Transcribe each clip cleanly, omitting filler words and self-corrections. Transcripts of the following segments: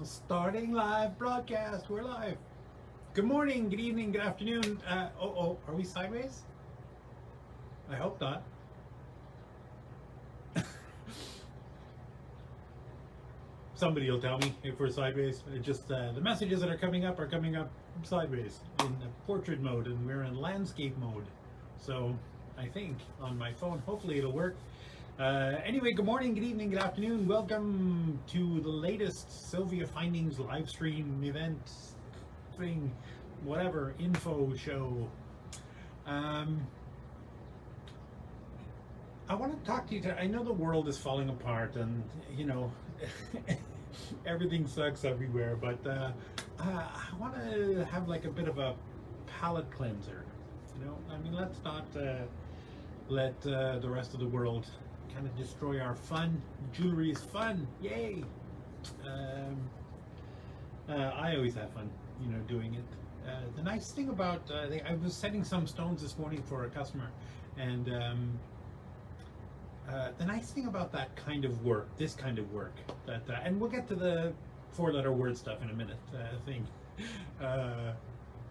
Starting live broadcast. We're live. Good morning, good evening, good afternoon. Are we sideways? I hope not. Somebody will tell me if we're sideways. It just the messages that are coming up sideways in portrait mode, and we're in landscape mode. So I think on my phone, hopefully it'll work. Anyway, good morning, good evening, good afternoon. Welcome to the latest Sylvia Findings live stream event thing, whatever, info show. I want to talk to you today. I know the world is falling apart and, everything sucks everywhere, but I want to have like a bit of a palate cleanser. Let's not let the rest of the world kind of destroy our fun. Jewelry is fun, yay! I always have fun, doing it. The nice thing about I was setting some stones this morning for a customer, and the nice thing about that kind of work, this kind of work, that and we'll get to the four-letter word stuff in a minute.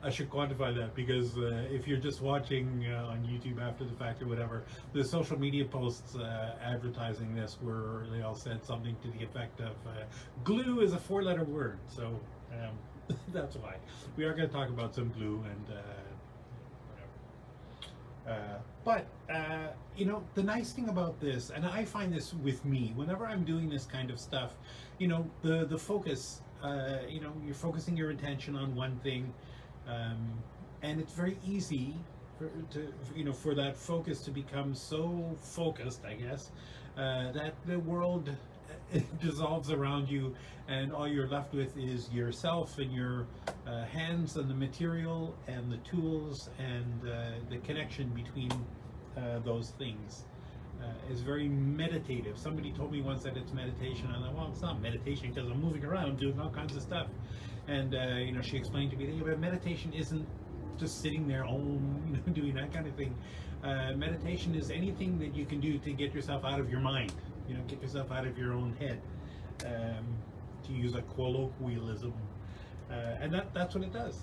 I should quantify that, because if you're just watching on YouTube after the fact or whatever, the social media posts advertising this they all said something to the effect of glue is a four-letter word. So that's why we are going to talk about some glue and whatever. The nice thing about this, and I find this with me whenever I'm doing this kind of stuff, the focus, you're focusing your attention on one thing. And it's very easy for that focus to become so focused, I guess, that the world dissolves around you, and all you're left with is yourself and your hands and the material and the tools, and the connection between those things is very meditative. Somebody told me once that it's meditation. I thought, well, it's not meditation because I'm moving around, I'm doing all kinds of stuff. And she explained to me that meditation isn't just sitting there, doing that kind of thing. Meditation is anything that you can do to get yourself out of your mind, get yourself out of your own head, to use a colloquialism. And that's what it does.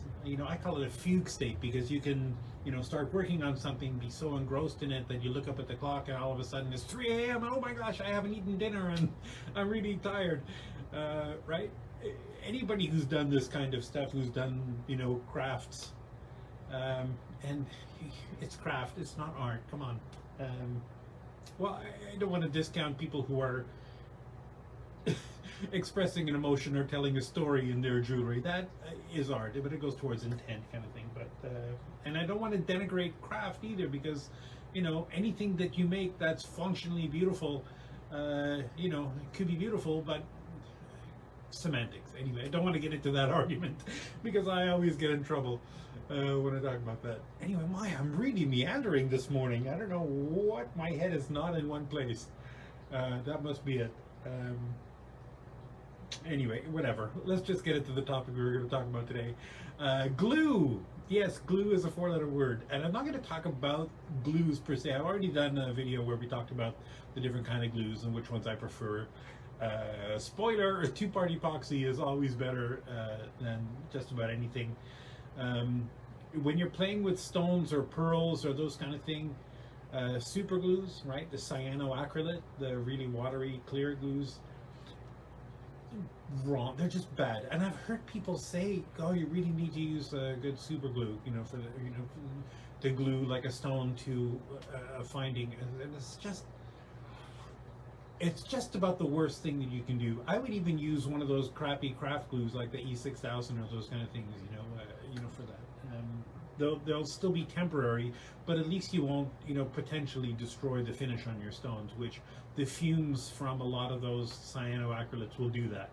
I call it a fugue state, because you can, start working on something, be so engrossed in it that you look up at the clock and all of a sudden it's 3 a.m. Oh my gosh, I haven't eaten dinner and I'm really tired, right? Anybody who's done this kind of stuff, who's done, crafts, and it's craft, it's not art, come on. Well, I don't want to discount people who are expressing an emotion or telling a story in their jewelry. That is art, but it goes towards intent kind of thing. But and I don't want to denigrate craft either, because anything that you make that's functionally beautiful, it could be beautiful, but semantics. Anyway, I don't want to get into that argument, because I always get in trouble when I talk about that. Anyway, I'm really meandering this morning. I don't know what, my head is not in one place. That must be it. Anyway, whatever. Let's just get into the topic we were going to talk about today. Glue. Yes, glue is a four-letter word, and I'm not going to talk about glues per se. I've already done a video where we talked about the different kind of glues and which ones I prefer. Spoiler, two-part epoxy is always better than just about anything. When you're playing with stones or pearls or those kind of thing, super glues, right? The cyanoacrylate, the really watery, clear glues, wrong. They're just bad. And I've heard people say, "Oh, you really need to use a good super glue, for the, to glue like a stone to a finding." And it's just about the worst thing that you can do. I would even use one of those crappy craft glues like the E6000 or those kind of things, for that. They'll still be temporary, but at least you won't, potentially destroy the finish on your stones, which the fumes from a lot of those cyanoacrylates will do that.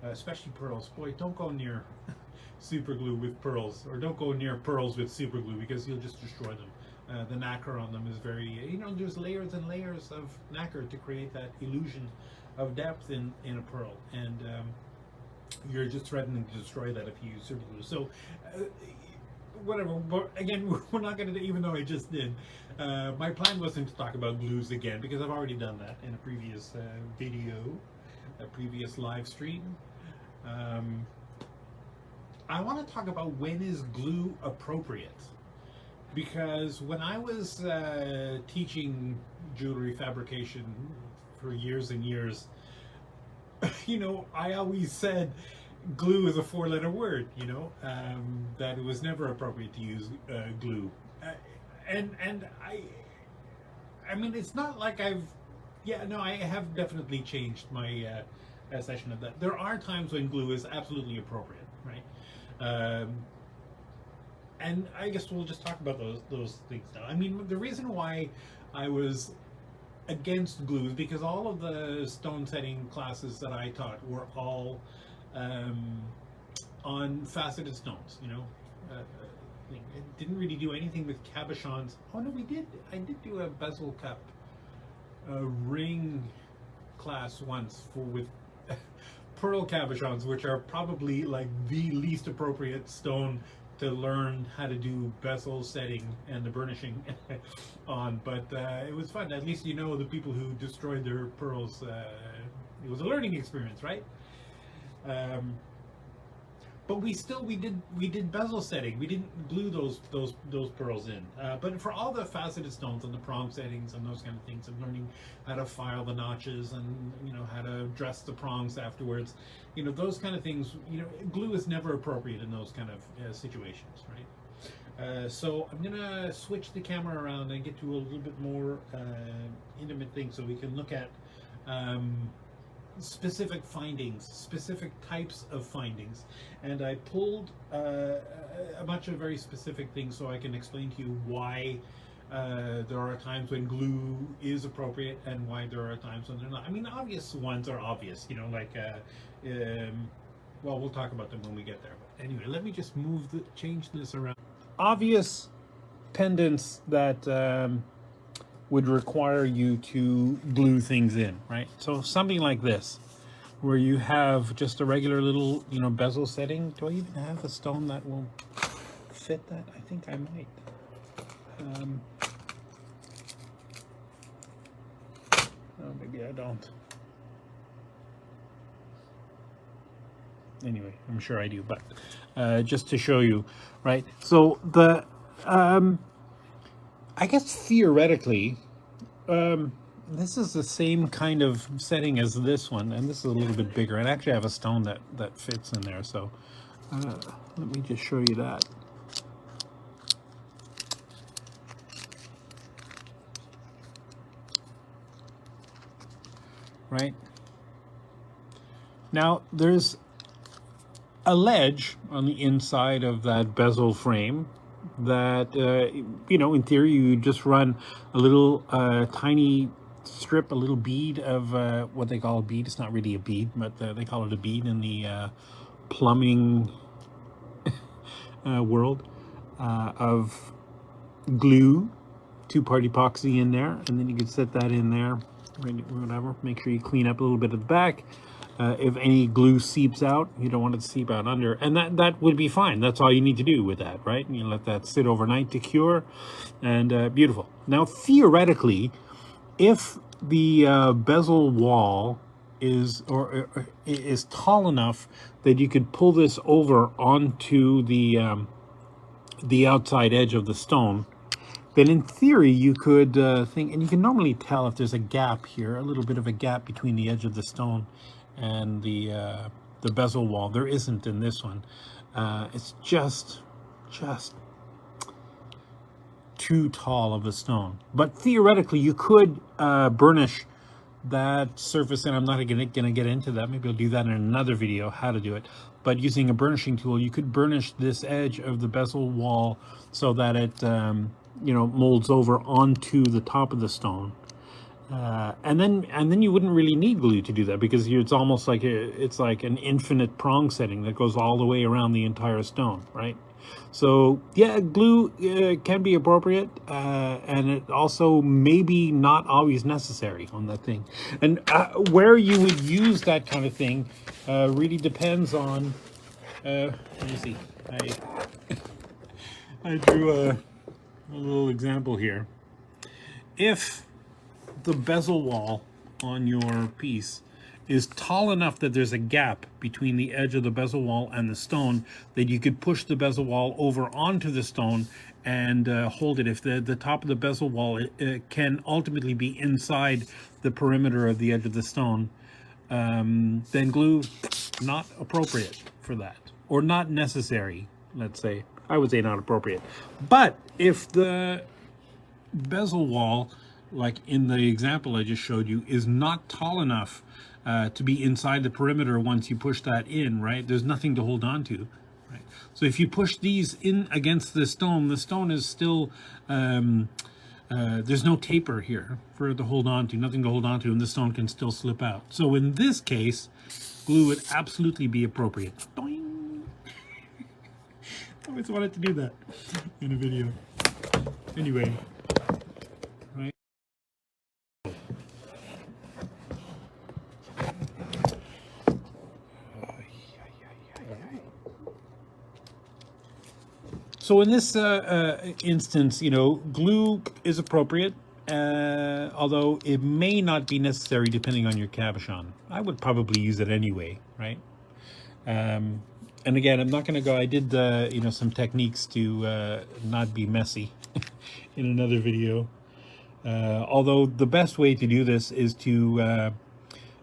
Especially pearls. Boy, don't go near super glue with pearls, or don't go near pearls with super glue, because you'll just destroy them. The nacre on them is very, there's layers and layers of nacre to create that illusion of depth in a pearl, and you're just threatening to destroy that if you use super glue. So whatever, but again, we're not going to, even though I just did. My plan wasn't to talk about glues again, because I've already done that in a previous video, a previous live stream. Um, I want to talk about when is glue appropriate. Because when I was teaching jewelry fabrication for years and years, I always said glue is a four-letter word, that it was never appropriate to use glue. And I mean, it's not like I have definitely changed my session of that. There are times when glue is absolutely appropriate, right? And I guess we'll just talk about those things now. I mean, the reason why I was against glue is because all of the stone setting classes that I taught were all on faceted stones. It didn't really do anything with cabochons. Oh no, we did. I did do a bezel cup ring class once with pearl cabochons, which are probably like the least appropriate stone to learn how to do bezel setting and the burnishing on. But it was fun. At least the people who destroyed their pearls. It was a learning experience, right? But we did bezel setting. We didn't glue those pearls in. But for all the faceted stones and the prong settings and those kind of things, and learning how to file the notches and how to dress the prongs afterwards, those kind of things. Glue is never appropriate in those kind of situations, right? So I'm gonna switch the camera around and get to a little bit more intimate things, so we can look at specific findings, specific types of findings, and I pulled a bunch of very specific things so I can explain to you why there are times when glue is appropriate and why there are times when they're not. I mean, obvious ones are obvious, well, we'll talk about them when we get there. But anyway, let me just change this around. Obvious pendants that would require you to glue things in, right? So something like this, where you have just a regular little, bezel setting. Do I even have a stone that will fit that? I think I might. Oh, maybe I don't. Anyway, I'm sure I do, but just to show you, right? So I guess theoretically, this is the same kind of setting as this one, and this is a little bit bigger. And actually, I have a stone that fits in there. So let me just show you that. Right now, there's a ledge on the inside of that bezel frame that in theory you just run a little tiny strip, a little bead of what they call a bead. It's not really a bead, but they call it a bead in the plumbing world, of glue, two-part epoxy in there, and then you can set that in there, whatever. Make sure you clean up a little bit at the back. If any glue seeps out, you don't want it to seep out under, and that would be fine. That's all you need to do with that, right? And you let that sit overnight to cure, and beautiful. Now, theoretically, if the bezel wall is tall enough that you could pull this over onto the outside edge of the stone, then in theory you could think, and you can normally tell if there's a gap here, a little bit of a gap between the edge of the stone and the bezel wall. There isn't in this one. It's just too tall of a stone. But theoretically, you could burnish that surface, and I'm not going to get into that. Maybe I'll do that in another video, how to do it. But using a burnishing tool, you could burnish this edge of the bezel wall so that it molds over onto the top of the stone. And then you wouldn't really need glue to do that, because it's almost like it's like an infinite prong setting that goes all the way around the entire stone, right? So yeah, glue can be appropriate, and it also maybe not always necessary on that thing. And where you would use that kind of thing really depends on. Let me see. I drew a little example here. If the bezel wall on your piece is tall enough that there's a gap between the edge of the bezel wall and the stone, that you could push the bezel wall over onto the stone and hold it. If the top of the bezel wall can ultimately be inside the perimeter of the edge of the stone, then glue not appropriate for that, or not necessary, let's say. I would say not appropriate. But if the bezel wall, like in the example I just showed you, is not tall enough to be inside the perimeter once you push that in, right? There's nothing to hold on to, right? So if you push these in against the stone is still, there's no taper here for it to hold on to, nothing to hold on to, and the stone can still slip out. So in this case, glue would absolutely be appropriate. Doing. I always wanted to do that in a video. Anyway. So in this instance, you know, glue is appropriate, although it may not be necessary depending on your cabochon. I would probably use it anyway, right? And again, I'm not going to go, I did, you know, some techniques to not be messy in another video. Although the best way to do this is to,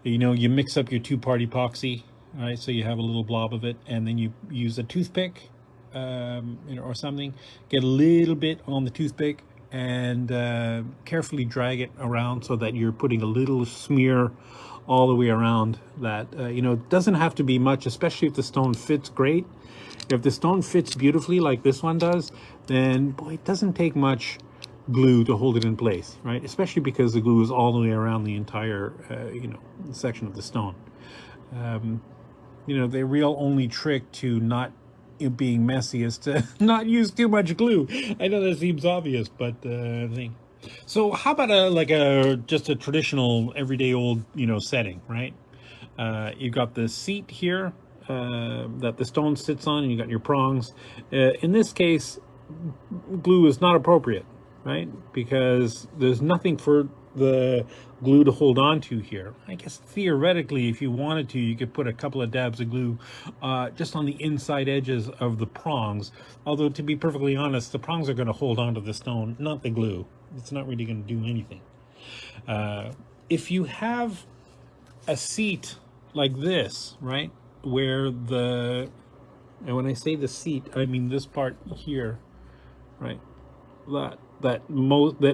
you know, you mix up your two-part epoxy, right? So you have a little blob of it, and then you use a toothpick, you know, or something, get a little bit on the toothpick and carefully drag it around so that you're putting a little smear all the way around that. You know, it doesn't have to be much, especially if the stone fits great. If the stone fits beautifully like this one does, then boy, it doesn't take much glue to hold it in place, right? Especially because the glue is all the way around the entire you know, section of the stone. You know, the real only trick to not being messy is to not use too much glue. I know that seems obvious, but thing. So how about just a traditional everyday old, you know, setting, right? You've got the seat here that the stone sits on, and you got your prongs. In this case, glue is not appropriate, right? Because there's nothing for the glue to hold on to here. I guess theoretically, if you wanted to, you could put a couple of dabs of glue just on the inside edges of the prongs. Although, to be perfectly honest, the prongs are going to hold on to the stone, not the glue. It's not really going to do anything. If you have a seat like this, right, where and when I say the seat, I mean this part here, right, that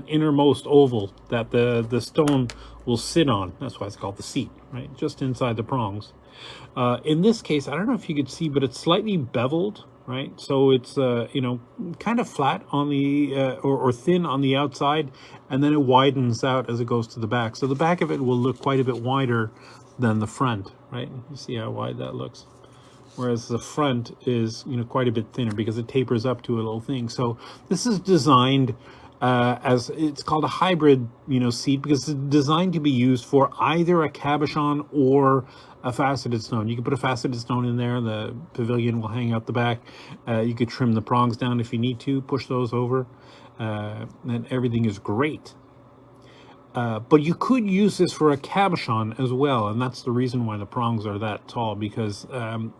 innermost oval that the stone will sit on. That's why it's called the seat, right, just inside the prongs. In this case, I don't know if you could see, but it's slightly beveled, right? So it's you know, kind of flat on the or thin on the outside, and then it widens out as it goes to the back. So the back of it will look quite a bit wider than the front, right? You see how wide that looks? Whereas the front is, you know, quite a bit thinner because it tapers up to a little thing. So this is designed as, it's called a hybrid, you know, seat, because it's designed to be used for either a cabochon or a faceted stone. You can put a faceted stone in there, the pavilion will hang out the back. You could trim the prongs down if you need to, push those over, and everything is great. But you could use this for a cabochon as well, and that's the reason why the prongs are that tall, because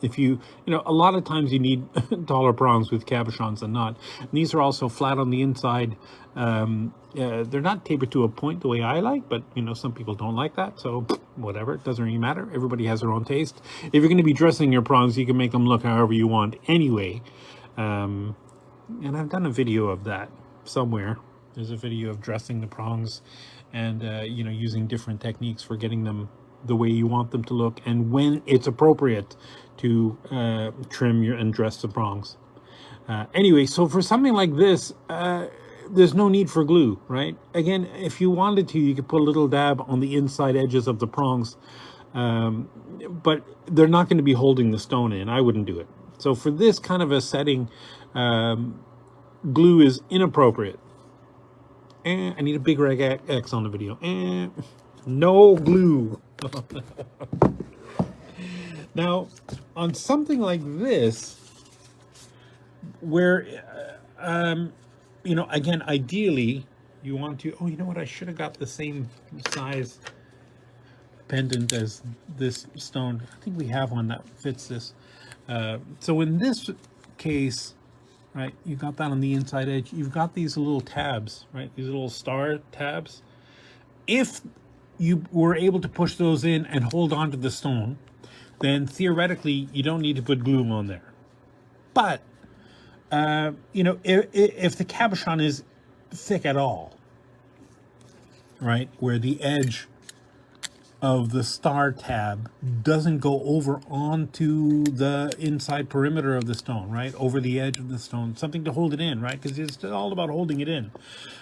if you know, a lot of times you need taller prongs with cabochons than not. And these are also flat on the inside. They're not tapered to a point the way I like, but you know, some people don't like that, so whatever, it doesn't really matter. Everybody has their own taste. If you're going to be dressing your prongs, you can make them look however you want anyway. And I've done a video of that somewhere. There's a video of dressing the prongs and you know, using different techniques for getting them the way you want them to look, and when it's appropriate to trim and dress the prongs. Anyway, so for something like this, there's no need for glue, right? Again, if you wanted to, you could put a little dab on the inside edges of the prongs, but they're not going to be holding the stone in. I wouldn't do it. So for this kind of a setting, glue is inappropriate. I need a big red X on the video. No glue. Now, on something like this, where, you know, again, ideally, you want to, oh, you know what, I should have got the same size pendant as this stone. I think we have one that fits this. So in this case, right, you got that on the inside edge. You've got these little tabs, right? These little star tabs. If you were able to push those in and hold on to the stone, then theoretically you don't need to put glue on there. But you know, if the cabochon is thick at all, right, where the edge of the star tab doesn't go over onto the inside perimeter of the stone, right, over the edge of the stone, something to hold it in, right, because it's all about holding it in,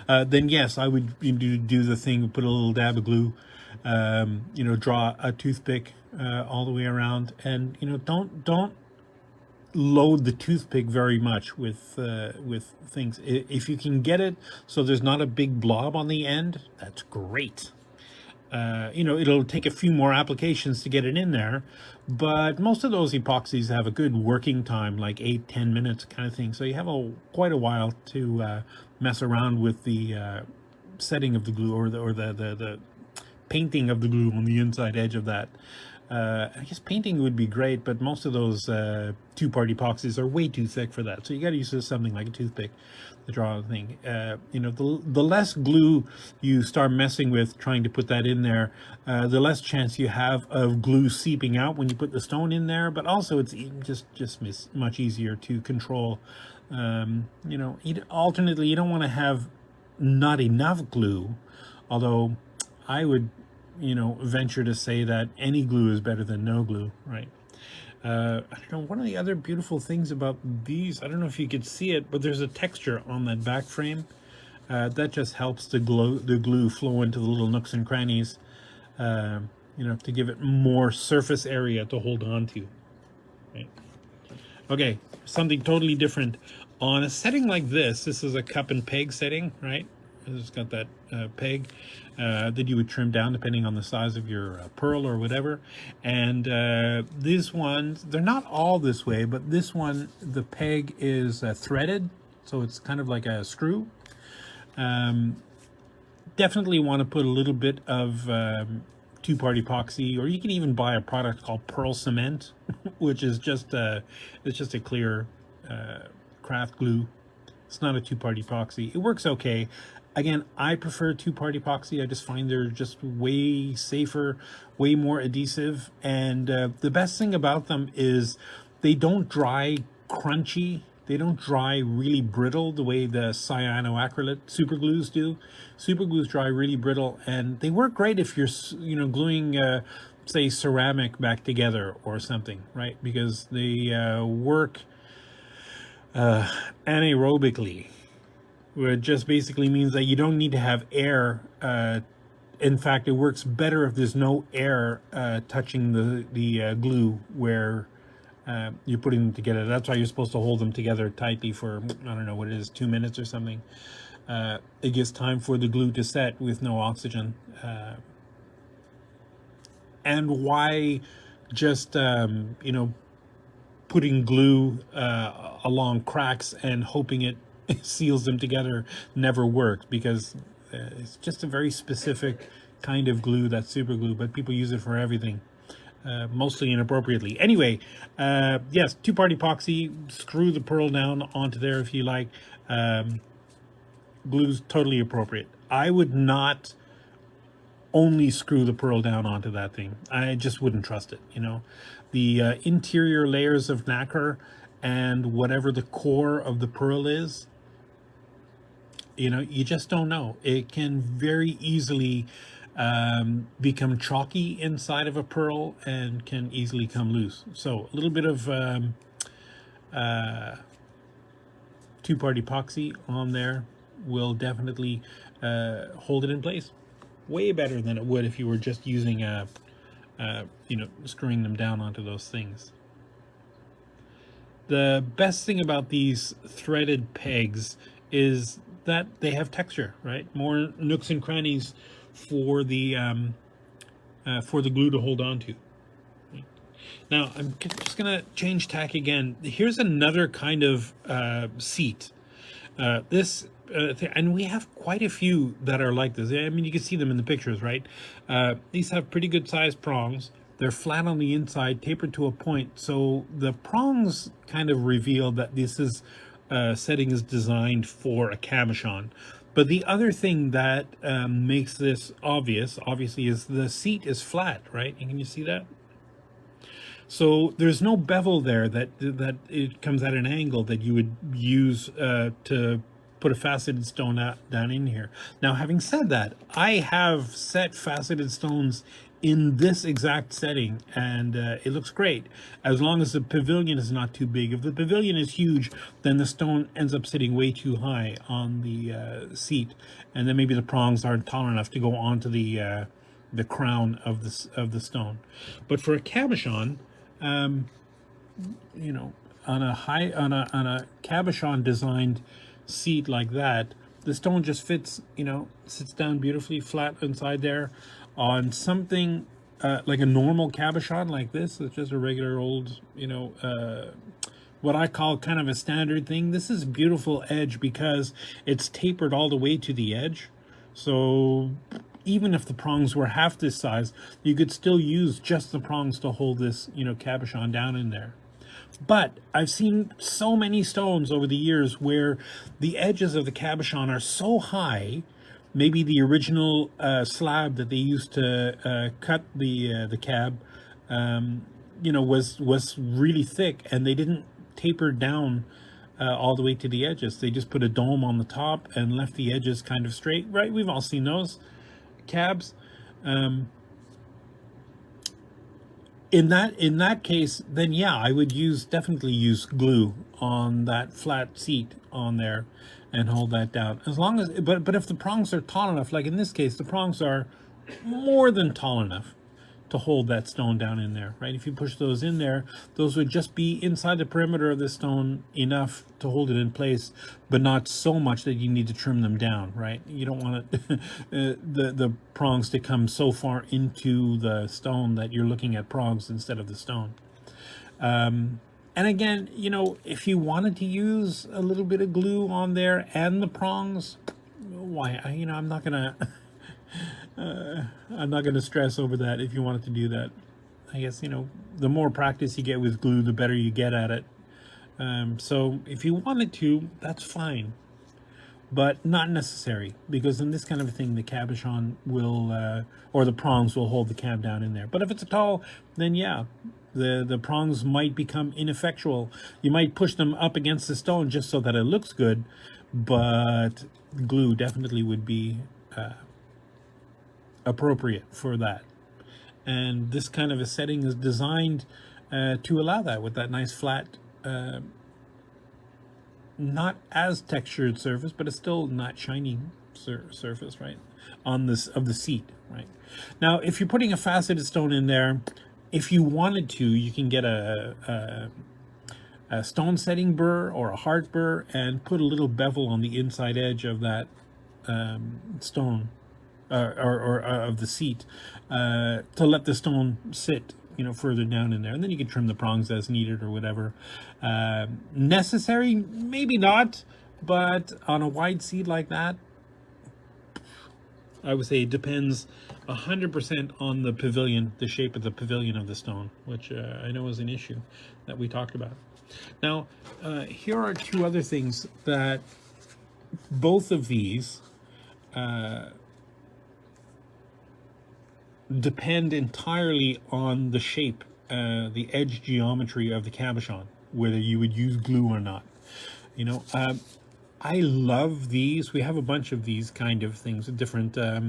then yes, I would do the thing, put a little dab of glue, you know, draw a toothpick all the way around, and you know, don't load the toothpick very much with things. If you can get it so there's not a big blob on the end, that's great. You know, it'll take a few more applications to get it in there, but most of those epoxies have a good working time, like 8-10 minutes kind of thing, so you have quite a while to mess around with the setting of the glue, or the painting of the glue on the inside edge of that. I guess painting would be great, but most of those two-part epoxies are way too thick for that. So you got to use something like a toothpick to draw the thing. You know, the less glue you start messing with trying to put that in there, the less chance you have of glue seeping out when you put the stone in there. But also, it's just much easier to control. You know, alternately, you don't want to have not enough glue, although I would, you know, venture to say that any glue is better than no glue, right? I don't know, one of the other beautiful things about these, I don't know if you could see it, but there's a texture on that back frame that just helps the glue flow into the little nooks and crannies, you know, to give it more surface area to hold on to, right? Okay, something totally different. On a setting like this is a cup and peg setting, right? It's got that peg that you would trim down depending on the size of your pearl or whatever. And these ones, they're not all this way, but this one, the peg is threaded, so it's kind of like a screw. Definitely want to put a little bit of two-part epoxy, or you can even buy a product called pearl cement, which is just it's just a clear craft glue. It's not a two-part epoxy. It works okay. Again, I prefer two-part epoxy. I just find they're just way safer, way more adhesive. And the best thing about them is they don't dry crunchy. They don't dry really brittle the way the cyanoacrylate superglues do. Superglues dry really brittle, and they work great if you're, you know, gluing, say, ceramic back together or something, right? Because they work anaerobically. It just basically means that you don't need to have air. In fact, it works better if there's no air touching the glue where you're putting them together. That's why you're supposed to hold them together tightly for, I don't know what it is, 2 minutes or something. It gives time for the glue to set with no oxygen. And why just, you know, putting glue along cracks and hoping it seals them together never worked, because it's just a very specific kind of glue, that's super glue, but people use it for everything, mostly inappropriately. Anyway, yes, two-part epoxy, screw the pearl down onto there if you like. Glue's totally appropriate. I would not only screw the pearl down onto that thing. I just wouldn't trust it, you know. The interior layers of nacre and whatever the core of the pearl is, you know, you just don't know. It can very easily become chalky inside of a pearl and can easily come loose. So a little bit of two-part epoxy on there will definitely hold it in place. Way better than it would if you were just using you know, screwing them down onto those things. The best thing about these threaded pegs is that they have texture, right? More nooks and crannies for the glue to hold on to. Now I'm just gonna change tack again. Here's another kind of seat. And we have quite a few that are like this. I mean, you can see them in the pictures, right? These have pretty good sized prongs. They're flat on the inside, tapered to a point. So the prongs kind of reveal that this is setting is designed for a cabochon. But the other thing that makes this obvious, obviously, is the seat is flat, right? And can you see that? So there's no bevel there that it comes at an angle that you would use to put a faceted stone down in here. Now, having said that, I have set faceted stones in this exact setting, and it looks great as long as the pavilion is not too big. If the pavilion is huge, then the stone ends up sitting way too high on the seat, and then maybe the prongs aren't tall enough to go onto the crown of the stone. But for a cabochon, you know, on a cabochon designed seat like that, the stone just fits, sits down beautifully flat inside there. On something like a normal cabochon like this, it's just a regular old, what I call kind of a standard thing. This is a beautiful edge because it's tapered all the way to the edge. So even if the prongs were half this size, you could still use just the prongs to hold this, cabochon down in there. But I've seen so many stones over the years where the edges of the cabochon are so high, maybe the original slab that they used to cut the cab, was really thick, and they didn't taper down all the way to the edges. They just put a dome on the top and left the edges kind of straight, right? We've all seen those cabs. In that case, then yeah, I would definitely use glue on that flat seat on there and hold that down. As long as, but if the prongs are tall enough, like in this case, the prongs are more than tall enough to hold that stone down in there, right? If you push those in there, those would just be inside the perimeter of the stone enough to hold it in place, but not so much that you need to trim them down, right? You don't want it, the prongs to come so far into the stone that you're looking at prongs instead of the stone. And again, if you wanted to use a little bit of glue on there and the prongs, why? I'm not gonna I'm not going to stress over that if you wanted to do that. I guess, the more practice you get with glue, the better you get at it. So if you wanted to, that's fine. But not necessary, because in this kind of a thing, the cabochon will, or the prongs will hold the cab down in there. But if it's a tall, then yeah, the prongs might become ineffectual. You might push them up against the stone just so that it looks good, but glue definitely would be appropriate for that. And this kind of a setting is designed to allow that, with that nice flat, not as textured surface, but it's still not shiny surface, right, on this of the seat, right? Now, if you're putting a faceted stone in there, if you wanted to, you can get a stone setting burr or a heart burr and put a little bevel on the inside edge of that stone or of the seat to let the stone sit further down in there, and then you can trim the prongs as needed or whatever. Necessary, maybe not, but on a wide seat like that, I would say it depends 100% on the pavilion, the shape of the pavilion of the stone, which I know is an issue that we talked about. Now, here are two other things that both of these depend entirely on the shape, the edge geometry of the cabochon, whether you would use glue or not. I love these. We have a bunch of these kind of things, different, I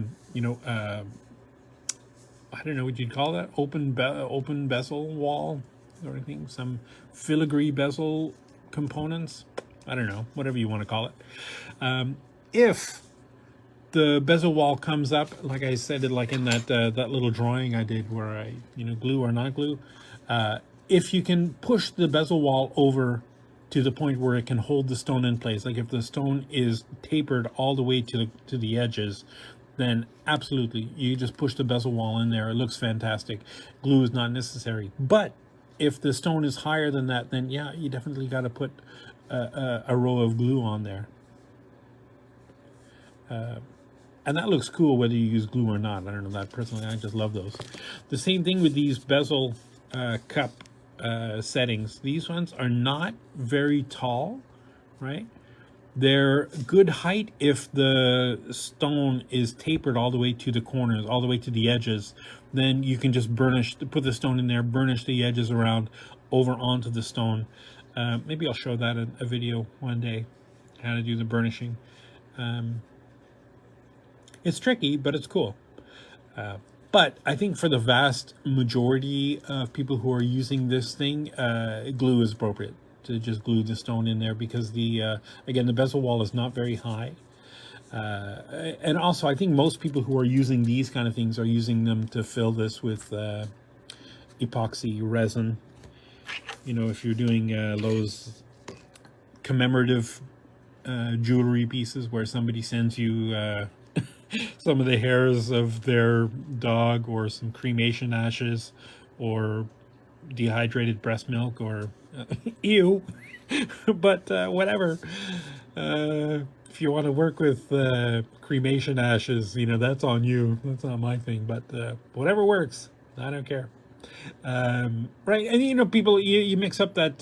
don't know what you'd call that, open bezel wall or anything, some filigree bezel components. I don't know, whatever you want to call it. If the bezel wall comes up, like I said, like in that little drawing I did where I, glue or not glue, if you can push the bezel wall over to the point where it can hold the stone in place, like if the stone is tapered all the way to the edges, then absolutely, you just push the bezel wall in there. It looks fantastic. Glue is not necessary. But if the stone is higher than that, then yeah, you definitely got to put a row of glue on there. And that looks cool whether you use glue or not. I don't know that personally. I just love those. The same thing with these bezel cup settings. These ones are not very tall, right? They're good height if the stone is tapered all the way to the corners, all the way to the edges. Then you can just put the stone in there, burnish the edges around over onto the stone. Maybe I'll show that in a video one day, how to do the burnishing. It's tricky, but it's cool. But I think for the vast majority of people who are using this thing, glue is appropriate. To just glue the stone in there, because again, the bezel wall is not very high. And also, I think most people who are using these kind of things are using them to fill this with epoxy resin. You know, if you're doing those commemorative jewelry pieces where somebody sends you some of the hairs of their dog, or some cremation ashes, or dehydrated breast milk, or ew. But whatever. If you want to work with cremation ashes, you know, that's on you. That's not my thing. But whatever works, I don't care. Right, and you know, people, you mix up that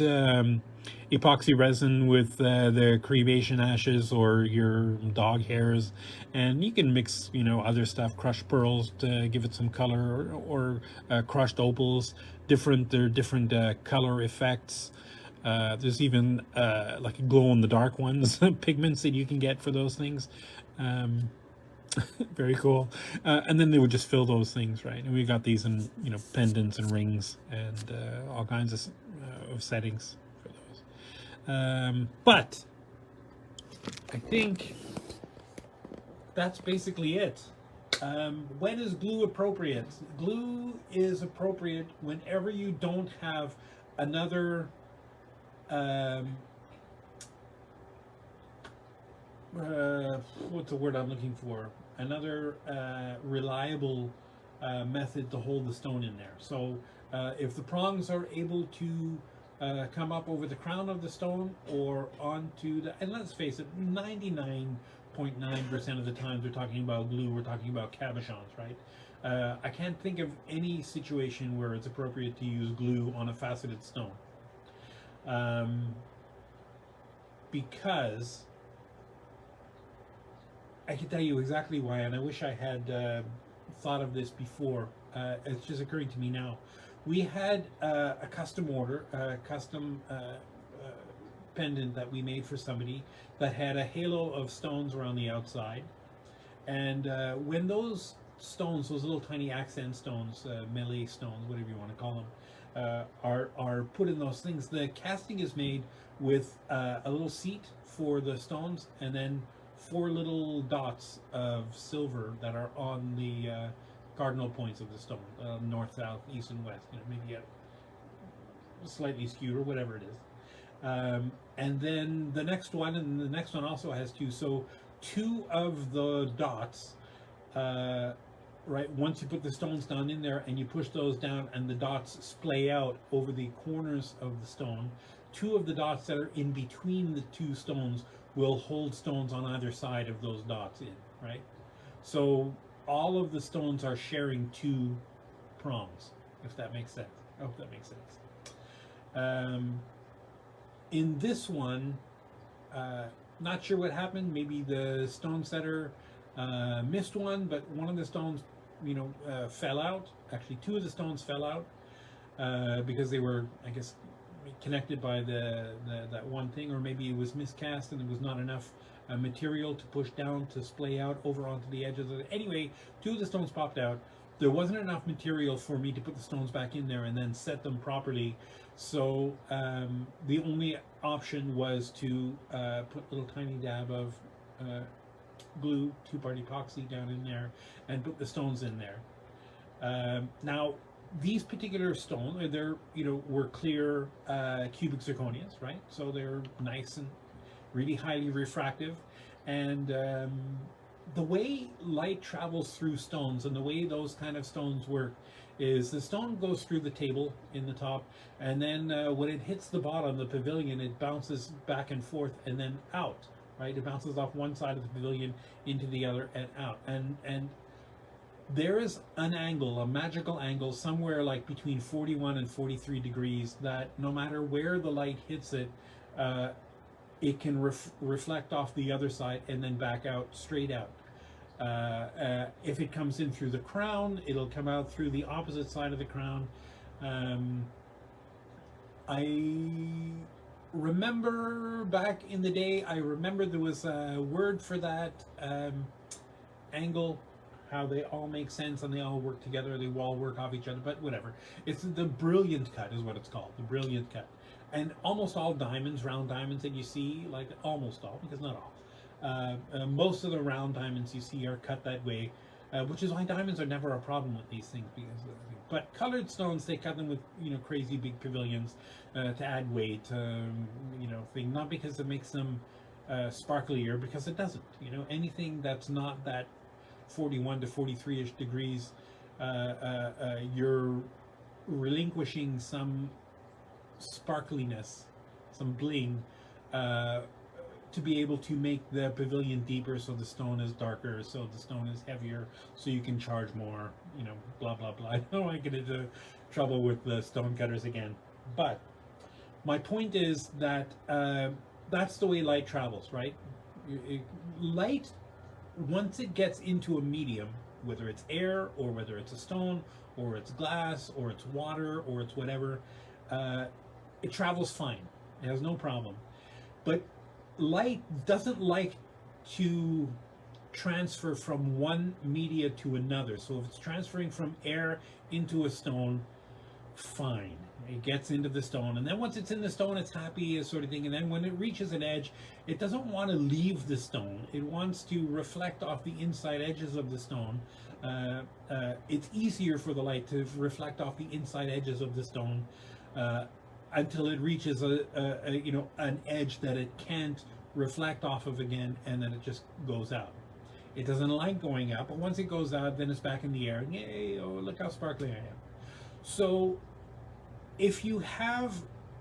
epoxy resin with the cremation ashes or your dog hairs, and you can mix, you know, other stuff, crushed pearls to give it some color, or crushed opals. There are different color effects. There's even like glow-in-the-dark ones, pigments that you can get for those things. Very cool. And then they would just fill those things, right? And we got these in, you know, pendants and rings and all kinds of settings for those. But I think that's basically it. When is glue appropriate? Glue is appropriate whenever you don't have another what's the word I'm looking for? Another reliable method to hold the stone in there. So if the prongs are able to come up over the crown of the stone or onto the, and let's face it, 99.9% of the times we're talking about glue, we're talking about cabochons, right? I can't think of any situation where it's appropriate to use glue on a faceted stone. Because I can tell you exactly why, and I wish I had thought of this before. It's just occurring to me now. We had a custom order, a custom pendant that we made for somebody that had a halo of stones around the outside. And when those stones, those little tiny accent stones, melee stones, whatever you want to call them, are put in those things, the casting is made with a little seat for the stones, and then 4 little dots of silver that are on the cardinal points of the stone, north, south, east, and west. You know, maybe slightly skewed or whatever it is. And then the next one, and the next one also has 2. So 2 of the dots, right, once you put the stones down in there and you push those down and the dots splay out over the corners of the stone, 2 of the dots that are in between the 2 stones will hold stones on either side of those dots in, right? So all of the stones are sharing 2 prongs, if that makes sense. I hope that makes sense. In this one, not sure what happened. Maybe the stone setter missed one, but one of the stones, you know, fell out. Actually, 2 of the stones fell out because they were, I guess, connected by that one thing, or maybe it was miscast and there was not enough material to push down to splay out over onto the edges of it. Anyway, 2 of the stones popped out. There wasn't enough material for me to put the stones back in there and then set them properly. So the only option was to put a little tiny dab of glue, 2-part epoxy down in there, and put the stones in there. Now, these particular stones, they're, you know, were clear cubic zirconias, right? So they're nice and really highly refractive. And the way light travels through stones and the way those kind of stones work is the stone goes through the table in the top, and then when it hits the bottom, the pavilion, it bounces back and forth and then out right? It bounces off one side of the pavilion into the other and out. And there is an angle, a magical angle, somewhere like between 41 and 43 degrees that no matter where the light hits it, it can reflect off the other side and then back out, straight out. If it comes in through the crown, it'll come out through the opposite side of the crown. I remember back in the day, I remember there was a word for that angle, how they all make sense and they all work together, they all work off each other, but whatever. It's the brilliant cut is what it's called, the brilliant cut. And almost all diamonds, round diamonds that you see, like almost all, because not all, most of the round diamonds you see are cut that way, which is why diamonds are never a problem with these things. But colored stones, they cut them with crazy big pavilions to add weight, thing. Not because it makes them sparklier, because it doesn't. Anything that's not that 41 to 43-ish degrees, you're relinquishing some sparkliness, some bling, to be able to make the pavilion deeper, so the stone is darker, so the stone is heavier, so you can charge more, blah blah blah. I don't want to get into trouble with the stone cutters again, but my point is that that's the way light travels, right? Light, once it gets into a medium, whether it's air or whether it's a stone or it's glass or it's water or it's whatever, it travels fine. It has no problem. But light doesn't like to transfer from one media to another. So if it's transferring from air into a stone, fine. It gets into the stone, and then once it's in the stone, it's happy, sort of thing. And then when it reaches an edge, it doesn't want to leave the stone. It wants to reflect off the inside edges of the stone. It's easier for the light to reflect off the inside edges of the stone until it reaches an edge that it can't reflect off of again, and then it just goes out. It doesn't like going out, but once it goes out, then it's back in the air. And yay! Oh, look how sparkly I am. So if you have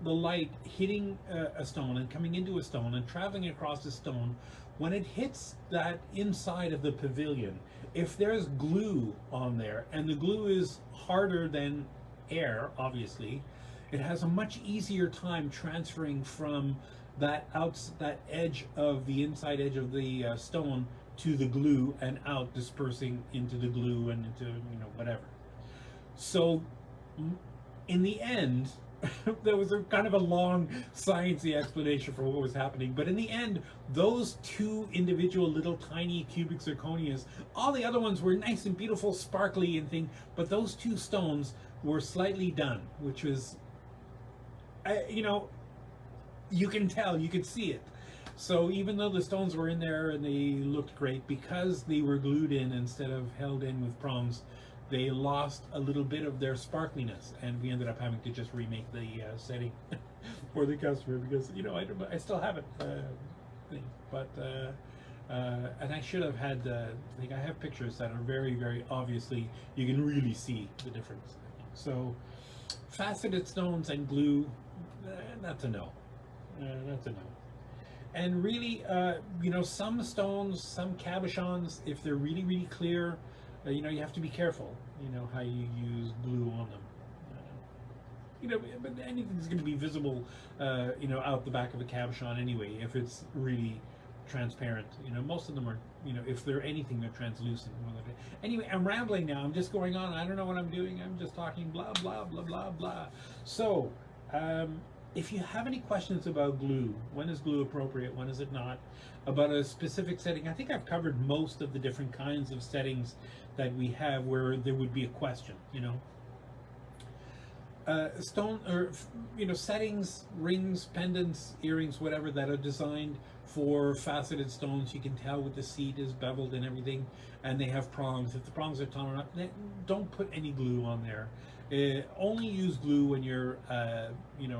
the light hitting a stone and coming into a stone and traveling across a stone, when it hits that inside of the pavilion, if there's glue on there, and the glue is harder than air, obviously, it has a much easier time transferring from that edge of the inside edge of the stone to the glue and out, dispersing into the glue and into whatever. So in the end, there was a kind of a long sciencey explanation for what was happening, but in the end, those two individual little tiny cubic zirconias, all the other ones were nice and beautiful, sparkly and thing, but those two stones were slightly done, which was, you can tell, you could see it. So even though the stones were in there and they looked great, because they were glued in instead of held in with prongs, they lost a little bit of their sparkliness, and we ended up having to just remake the setting for the customer, because I still have it, but and I should have had I have pictures that are very, very obviously, you can really see the difference. So faceted stones and glue, that's a no. That's a no. And really, some stones, some cabochons, if they're really, really clear, you have to be careful, how you use glue on them. But anything's going to be visible, out the back of a cabochon anyway, if it's really transparent. Most of them are, if they're anything, they're translucent. Anyway, I'm rambling now. I'm just going on. I don't know what I'm doing. I'm just talking blah, blah, blah, blah, blah. So, if you have any questions about glue, when is glue appropriate, when is it not, about a specific setting, I think I've covered most of the different kinds of settings that we have where there would be a question, stone or settings, rings, pendants, earrings, whatever, that are designed for faceted stones. You can tell with the seat is beveled and everything, and they have prongs. If the prongs are tall enough, don't put any glue on there. Only use glue when you're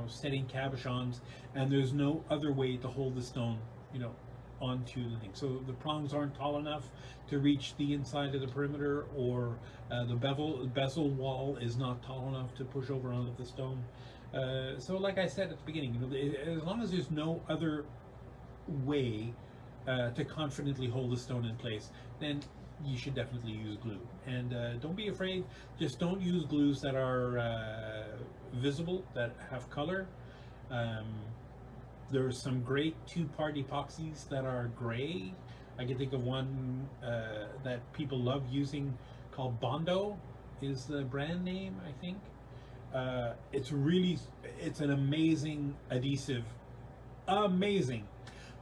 setting cabochons and there's no other way to hold the stone onto the thing. So the prongs aren't tall enough to reach the inside of the perimeter, or the bezel wall is not tall enough to push over onto the stone. So like I said at the beginning, as long as there's no other way to confidently hold the stone in place, then you should definitely use glue. And don't be afraid. Just don't use glues that are visible, that have color. Um, there's some great two-part epoxies that are gray. I can think of one that people love using called Bondo is the brand name, I think. It's an amazing adhesive. Amazing.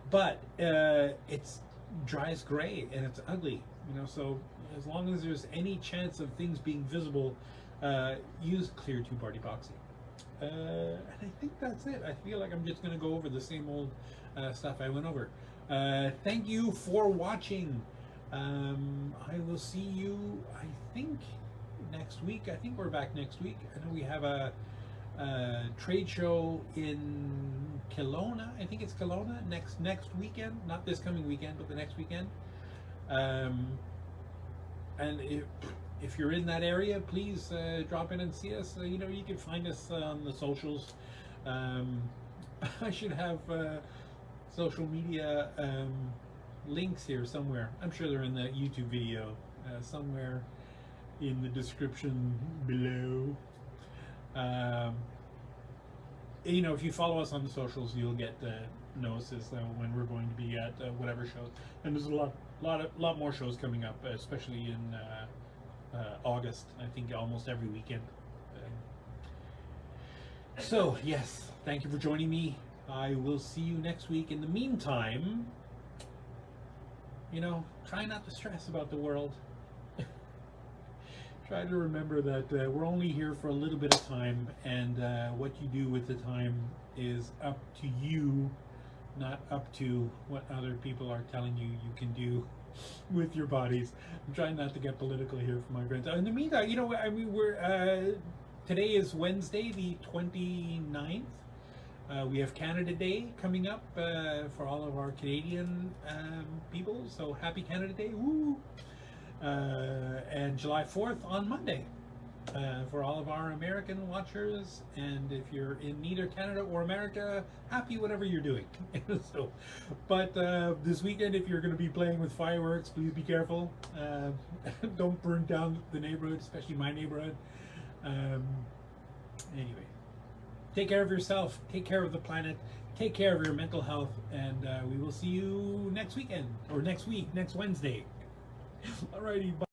But it's dries gray and it's ugly, so as long as there's any chance of things being visible, use clear two-part epoxy. And I think that's it. I feel like I'm just going to go over the same old stuff I went over. Thank you for watching. I will see you, I think, next week. I think we're back next week. I know we have a trade show in Kelowna. I think it's Kelowna next weekend. Not this coming weekend, but the next weekend. And if you're in that area, please drop in and see us. You can find us on the socials. I should have social media links here somewhere. I'm sure they're in the YouTube video somewhere in the description below. If you follow us on the socials, you'll get notices when we're going to be at whatever shows. And there's a lot more shows coming up, especially in August. I think almost every weekend. So yes, thank you for joining me. I will see you next week. In the meantime, try not to stress about the world. Try to remember that we're only here for a little bit of time, and what you do with the time is up to you, not up to what other people are telling you you can do with your bodies. I'm trying not to get political here for my friends. In the meantime, we're today is Wednesday, the 29th. We have Canada Day coming up for all of our Canadian people. So happy Canada Day! Woo! And July 4th on Monday for all of our American watchers. And if you're in neither Canada or America, happy whatever you're doing. But this weekend, if you're going to be playing with fireworks, please be careful. Don't burn down the neighborhood, especially my neighborhood. Anyway, take care of yourself, take care of the planet, take care of your mental health, and we will see you next weekend, or next week, next Wednesday. Alrighty, bye.